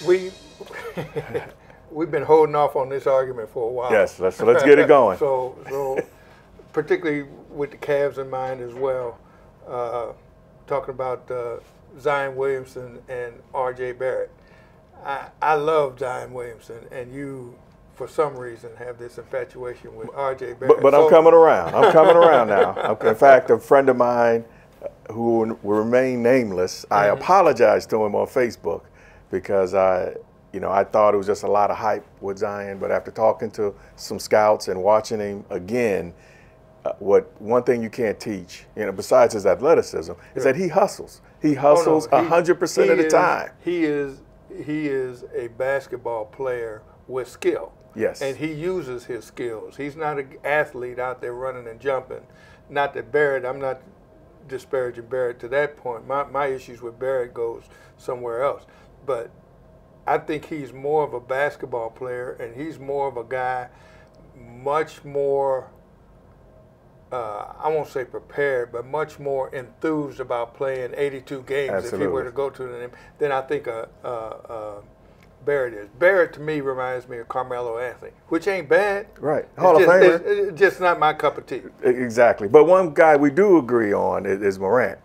we we've been holding off on this argument for a while. Yes, let's get it going. So particularly with the Cavs in mind as well, talking about Zion Williamson and R.J. Barrett. I love Zion Williamson, and you, for some reason, have this infatuation with R.J. Barrett. But I'm coming around. I'm coming around now. In fact, a friend of mine who will remain nameless, I apologized to him on Facebook because I thought it was just a lot of hype with Zion. But after talking to some scouts and watching him again, one thing you can't teach, besides his athleticism, is that he hustles. He hustles 100% of the time. He is a basketball player with skill. Yes. And he uses his skills. He's not an athlete out there running and jumping. Not that Barrett, I'm not disparaging Barrett to that point. My issues with Barrett goes somewhere else. But I think he's more of a basketball player, and he's more of a guy much more, I won't say prepared, but much more enthused about playing 82 games if he were to go to them than I think Barrett is. Barrett, to me, reminds me of Carmelo Anthony, which ain't bad. Right. Hall of Famer. It's just not my cup of tea. Exactly. But one guy we do agree on is Morant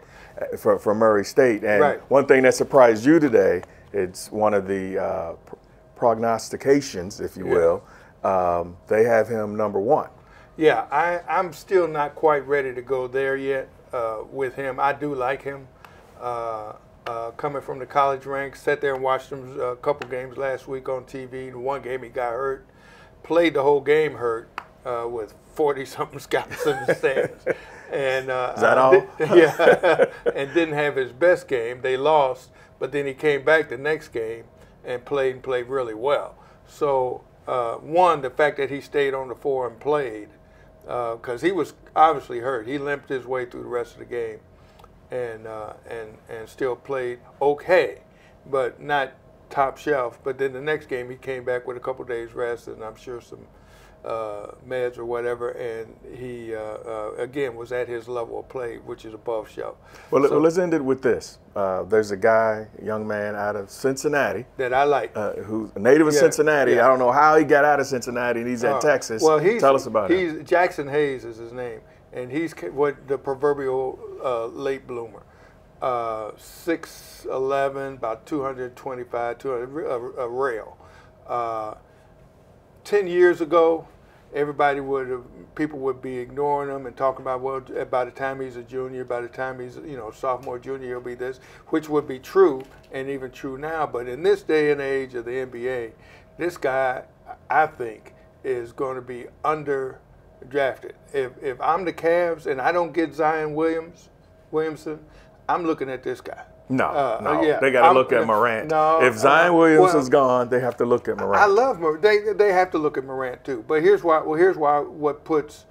from Murray State. And one thing that surprised you today, it's one of the prognostications, if you will, they have him #1. Yeah, I'm still not quite ready to go there yet with him. I do like him. Coming from the college ranks, sat there and watched him a couple games last week on TV. The one game he got hurt, played the whole game hurt with 40-something scouts in the stands. And, is that all? Yeah, and didn't have his best game. They lost, but then he came back the next game and played really well. So, one, the fact that he stayed on the floor and played, because he was obviously hurt. He limped his way through the rest of the game. And still played okay, but not top shelf. But then the next game he came back with a couple days rest and I'm sure some meds or whatever, and he again was at his level of play, which is above shelf. Well, let's end it with this. There's a young man out of Cincinnati that I like, who's a native of Cincinnati. Yeah. I don't know how he got out of Cincinnati, and he's at Texas. Well, tell us about him. Jackson Hayes is his name. And he's what the proverbial late bloomer, 6'11", about 225, a rail. 10 years ago, people would be ignoring him and talking about, well, by the time he's a junior, by the time he's sophomore, junior, he'll be this, which would be true and even true now. But in this day and age of the NBA, this guy, I think, is going to be drafted. If I'm the Cavs and I don't get Zion Williamson, I'm looking at this guy. No, they got to look at Morant. No, if Zion Williamson's gone, they have to look at Morant. I love Morant. They have to look at Morant too. But here's why. Well, here's why. What puts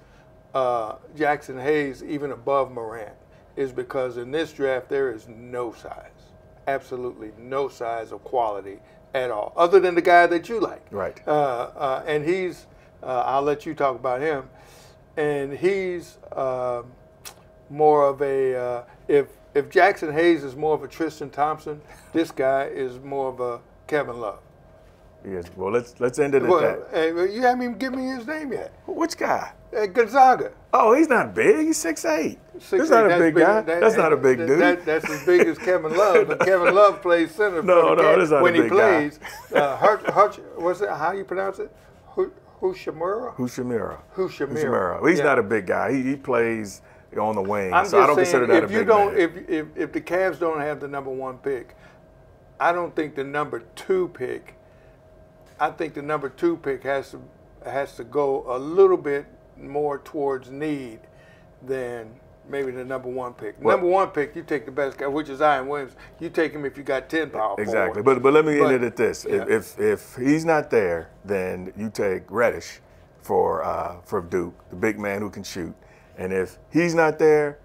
Jackson Hayes even above Morant is because in this draft there is no size, absolutely no size of quality at all, other than the guy that you like. Right. And he's. I'll let you talk about him. And he's more of a if Jackson Hayes is more of a Tristan Thompson, this guy is more of a Kevin Love. Yes. Well, let's end it at that. You haven't even given me his name yet. Which guy? Gonzaga. Oh, he's not big. He's 6'8". That's not a big guy. That's not a big dude. That's as big as Kevin Love. And Kevin Love plays center that's not when a big he plays. What's it? How you pronounce it? Hushamura? Hushamura. He's not a big guy. He plays on the wing, so I don't consider that a big man. If the Cavs don't have the #1 pick, I don't think the #2 pick. I think the #2 pick has to go a little bit more towards need than maybe the #1 pick. #1 pick, you take the best guy, which is Zion Williams. You take him if you got 10 power forwards. Exactly. But let me end it at this. Yeah. If he's not there, then you take Reddish for Duke, the big man who can shoot. And if he's not there,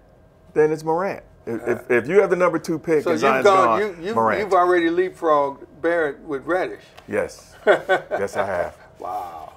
then it's Morant. If you have the #2 pick, so and Zion's gone, Morant. You've already leapfrogged Barrett with Reddish. Yes. Yes, I have. Wow.